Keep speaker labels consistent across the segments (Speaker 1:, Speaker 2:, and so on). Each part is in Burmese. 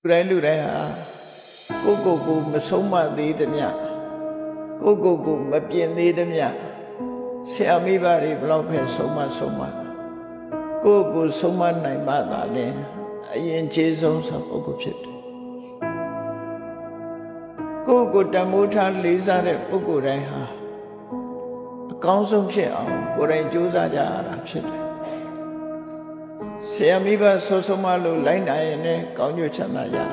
Speaker 1: တိုင်းလူတိုင်းဟာကိုမဆုံးမသေးသမျှကိုမပြင်သေးသမျှဆရာမိဘတွေဘလောက်ပဲဆုံးမကိုဆုံးမနိုင်မှသာလေအရင်ခြေဆုံးဆိုပုဂ္ဂိုလ်ဖြစ်တယ်ကိုတမိုးထားလေးစားတဲ့ပုဂ္ဂိုလ်တိုင်းဟာအကောင်းဆုံးဖြစ်အောင်ကိုယ်တိုင်ကြိုးစားကြရတာဖြစ်တယ်ဆရာမိဘဆုံးမလို့လိုက်နိုင်ရင်လည်းကောင်းကျိုးချမ်းသာရတယ်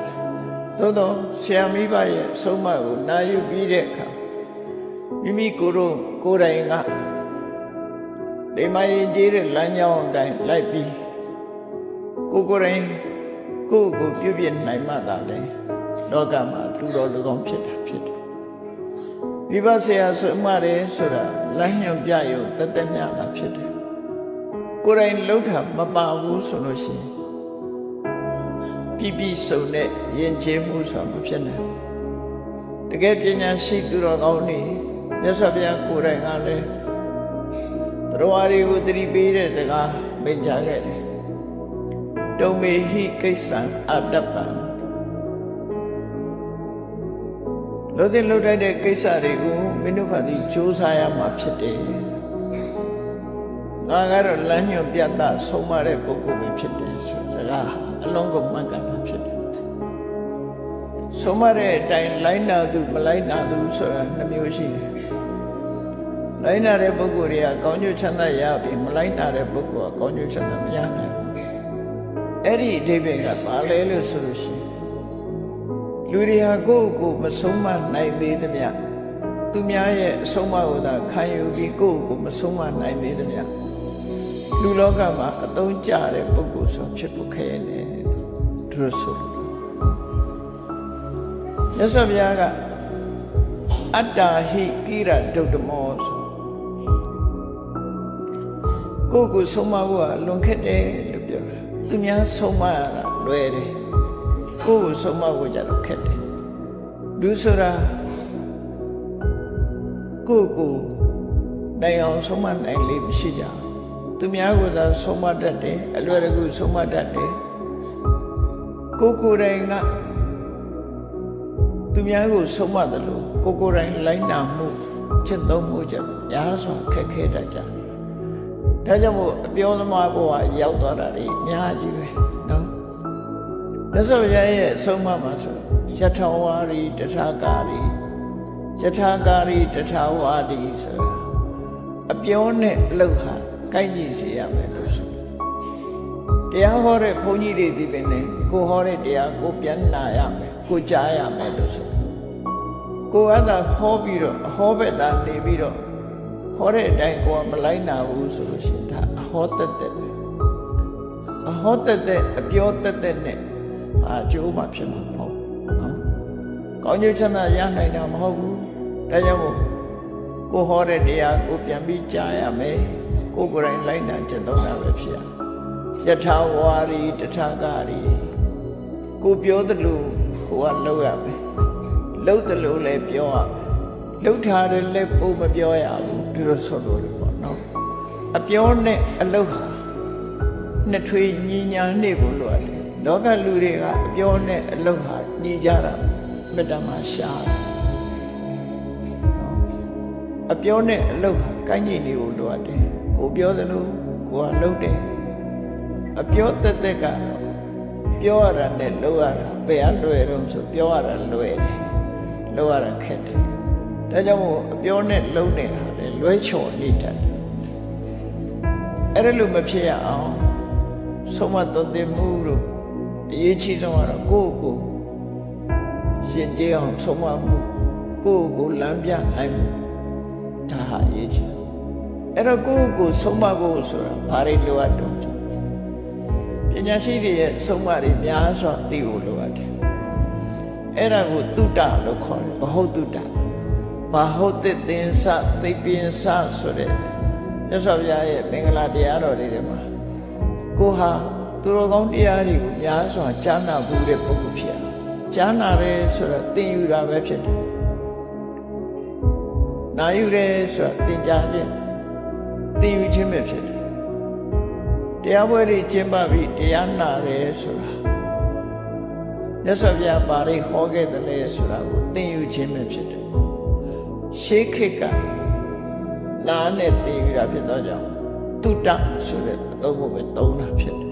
Speaker 1: သို့တော့ဆရာမိဘရဲ့ဆုံးမကိုနာယူပြီးတဲ့အခါမိမိကိုယ်တိုင်ကဒီမှာရင်ကြီးတဲ့လမ်းကြောင်းအတိုင်းလိုက်ပြီးကိုယ်တိုင်ကိုပြုပြနိုင်မှသာလေလောကမှာလူတော်လူကောင်းဖြစ်တာဖြစ်တယ်မိဘဆရာဆုံးမတယ်ဆိုတာလမ်းညွှန်ပြရုံတမျှတာဖြစ်တယ်ကိုယ်တိုင်လှုပ်တာမပါဘူးဆိုလို့ရှိရင်ပြစုံတဲ့ယဉ်ကျေးမှုဆိုတာမဖြစ်နိုင်တကယ်ပညာရှိသူတော်ကောင်းတွေမြတ်စွာဘုရားကိုယ်တိုင်ကလည်းတော်ဝါတွေကိုသတိပေးတဲ့စကားမိန့်ကြားခဲ့တယ်တုံမေဟိကိစ္စံအတ္တပံလို့တဲ့လှုပ်တဲ့ကိစ္စတွေကိုမင်းတို့ဘာဒီစူးစမ်းရမှာဖြစ်တယ်ငါကတော့လမ်းညွှန်ပြတ်သားဆုံးမတဲ့ပုဂ္ဂိုလ်ပဲဖြစ်တယ်ဆိုစကားအလုံးစုံမှန်ကန်တာဖြစ်တယ်ဆုံးမတဲ့အတိုင်းလိုက်နာသူမလိုက်နာသူဆိုတာနှမျိုးရှိတယ်လိုက်နာတဲ့ပုဂ္ဂိုလ်တွေကကောင်းကျိုးချမ်းသာရပြီးမလိုက်နာတဲ့ပုဂ္ဂိုလ်ကကောင်းကျိုးချမ်းသာမရနိုင်ဘူးအဲ့ဒီအဓိပ္ပာယ်ကဘာလဲလို့ဆိုလို့ရှိရင်လူတွေဟာကိုမဆုံးမနိုင်သေးသမျှသူများရဲ့အဆုံးအမကိုသာခံယူပြီးကိုမဆုံးမနိုင်သေးသမျှလူလောကမှာအသုံးကျတဲ့ပုဂ္ဂိုလ်ဆိုဖြစ်ဖို့ခဲနေတယ်သူတို့ဆိုမြတ်စွာဘုရားကအတ္တာဟိကိရဒုဒ္ဓမောဆိုကိုဆုံးမဖို့ကလွန်ခက်တယ်လို့ပြောတာသူများဆုံးမရတာလွယ်တယ်ကိုဆုံးမဖို့ကြတော့ခက်တယ်လူဆိုတာကိုနိုင်အောင်ဆုံးမနိုင်လေမရှိကြဘူးသူများကသာဆုံးမတတ်တယ်အလွယ်တကူဆုံးမတတ်တယ်ကိုယ်တိုင်ကသူများကိုဆုံးမတယ်လို့ကိုယ်တိုင်လိုက်နာမှုချစ်သုံးမှုကြများစွာခက်ခဲတတ်ကြဒါကြောင့်မို့အပြောသမားဘဝရောက်သွားတာတွေအများကြီးပဲနော်မြတ်စွာဘုရားရဲ့ဆုံးမမှာဆိုယထာဝါရီတထာကာရီယထာကာရီတထာဝါရီဆိုတာအပြောနဲ့အလုပ်ဟာကိုက်ညီစေရမယ်လို့ဆိုတရားဟောတဲ့ဘုန်းကြီးတွေဒီပင်နဲ့ကိုဟောတဲ့တရားကိုပြန်နာရမယ်ကိုကြားရမယ်လို့ဆိုကိုကသာဟောပြီးတော့အဟောဘက်သာနေပြီးတော့ဟောတဲ့အတိုင်းကိုကမလိုက်နာဘူးဆိုလို့ရှိရင်ဒါအဟောတက်ပဲအဟောတက်အပြောတက်နဲ့အကျိုးမှဖြစ်မှာမဟုတ်နော်ကောင်းကျိုးချမ်းသာရနိုင်တာမဟုတ်ဘူးဒါကြောင့်မို့ကိုဟောတဲ့တရားကိုပြန်ပြီးကြားရမယ်ကိုယ်တိုင်လိုက်နာကျင့်သုံးတာပဲဖြစ်ရယထာဝါရီတထာကာရီကိုပြောသလိုကိုကလုပ်ရမယ်လုပ်သလိုလည်းပြောရမယ်လုပ်ထားတယ်လည်းပုံမပြောရဘူးဒီလိုဆိုလို့ပေါ့နော်အပြောနဲ့အလုပ်ဟာနှစ်ထွေညီညာနေဖို့လိုတယ်လောကလူတွေကအပြောနဲ့အလုပ်ဟာညီကြတာမေတ္တာမှာရှားအပြောနဲ့အလုပ်ဟာကိုင်းညီနေဖို့လိုတယ်ကိုပြောသလိုကိုကလုပ်တယ်အပြောတက်ကပြောရတာနဲ့လုပ်ရတာဘယ်အလွယ်တော့ဆိုပြောရတာလွယ်တယ်လုပ်ရတာခက်တယ်ဒါကြောင့်မို့အပြောနဲ့လုပ်နေတာလေလွဲချော်နေတတ်တယ်အဲ့ဒါလို့မဖြစ်ရအောင်ဆုံးမသွန်သင်မှုလို့အရေးကြီးဆုံးကတော့ကိုရှင်ကျေးအောင်ဆုံးမမှုကိုလမ်းပြနိုင်မှုဒါဟာအရေးကြီးအဲ့တော့ကိုဆုံးမဖို့ဆိုတာဘာတွေလိုအပ်တော့ပညာရှိတွေရဲ့ဆုံးမတွေများစွာသိဖို့လိုအပ်တယ်အဲ့ဒါကိုတုတ္တလို့ခေါ်တယ်ဘဟုတုတ္တဘာဟုတ်တဲ့သင်္စသိပင်္စဆိုတဲ့မြတ်စွာဘုရားရဲ့မင်္ဂလာတရားတော်တွေထဲမှာကိုဟာသူတော်ကောင်းတရားတွေကိုများစွာကြားနာဘူးတဲ့ပုဂ္ဂိုလ်ဖြစ်ကြားနာတယ်ဆိုတော့သင်ယူတာပဲဖြစ်တယ်နာယူတယ်ဆိုတော့သင်ကြားခြင်းသင်ယူခြင်းပဲဖြစ်တယ်တရားပွဲတွေကျင်းပပြီးတရားနာတယ်ဆိုတာ မြတ်စွာဘုရားဘာတွေဟောခဲ့တယ်လဲဆိုတာကိုသင်ယူခြင်းပဲဖြစ်တယ်ရှေးခေတ်ကနားနဲ့သင်ယူတာဖြစ်တော့ကြောင့်တုတ္တဆိုတဲ့အသုံးကိုပဲသုံးတာဖြစ်တယ်